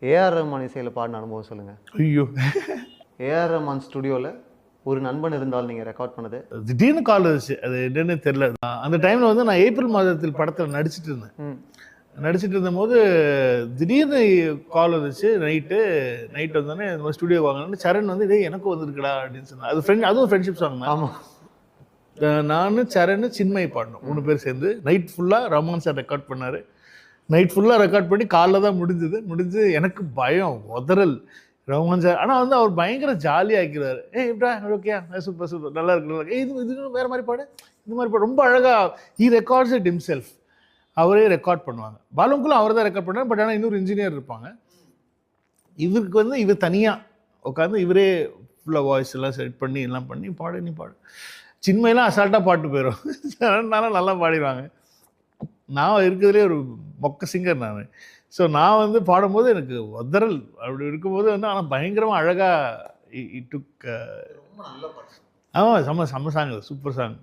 AR Rahman இசையில் பாடின அனுபவம் சொல்லுங்கள். ஐயோ, ஏஆர் ரஹ்மான் ஸ்டுடியோவில் ஒரு நண்பன் இருந்தால் நீங்கள் ரெக்கார்ட் பண்ணது. திடீர்னு கால் வந்துச்சு, அது என்னன்னு தெரியல. அந்த டைமில் வந்து நான் ஏப்ரல் மாதத்தில் படத்தில் நடிச்சிட்டு இருந்தேன். நடிச்சிட்டு இருந்தபோது திடீர்னு கால் வந்துச்சு. நைட் வந்தோடனே இந்த மாதிரி ஸ்டுடியோ வாங்கணும்னு சரண் வந்து இதே எனக்கும் வந்துருக்குடா அப்படின்னு சொன்னான். அது அதுவும் ஃப்ரெண்ட்ஷிப் சாங் தான். ஆமாம், நான் சரண் சின்மய் பாடணும் 3 பேர் சேர்ந்து நைட் ஃபுல்லாக ரஹ்மான் சார் ரெக்கார்ட் பண்ணார். நைட் ஃபுல்லாக ரெக்கார்ட் பண்ணி காலைல தான் முடிஞ்சு எனக்கு பயம் உதறல் ரஹ்மான் சார். ஆனால் வந்து அவர் பயங்கர ஜாலியாக ஆக்கிறார். எப்படா ஓகே சூப்பர் நல்லா இருக்கு, இது வேறு மாதிரி பாடு, இந்த மாதிரி பாடு, ரொம்ப அழகாக ஹி ரெக்கார்ட்ஸ் இட் ஹிம்செல்ஃப். அவரே ரெக்கார்ட் பண்ணுவாங்க. பாலுக்குள்ள அவர் தான் ரெக்கார்ட் பண்ணார். பட் ஆனால் இன்னொரு இன்ஜினியர் இருப்பாங்க. இவருக்கு வந்து இவர் தனியாக உட்காந்து இவரே ஃபுல்லாக வாய்ஸ் எல்லாம் செட் பண்ணி எல்லாம் பண்ணி நீ பாடு. சின்மையெல்லாம் அசால்ட்டாக பாட்டு போயிடும். சரண்னாலும் நல்லா பாடிடுவாங்க. நான் இருக்கிறதுலே ஒரு மொக்க சிங்கர் நான். ஸோ நான் வந்து பாடும்போது எனக்கு உதறல் அப்படி இருக்கும்போது வந்து ஆனால் பயங்கரமாக அழகாக டுக். ஆமாம், செம்ம சாங், சூப்பர் சாங்.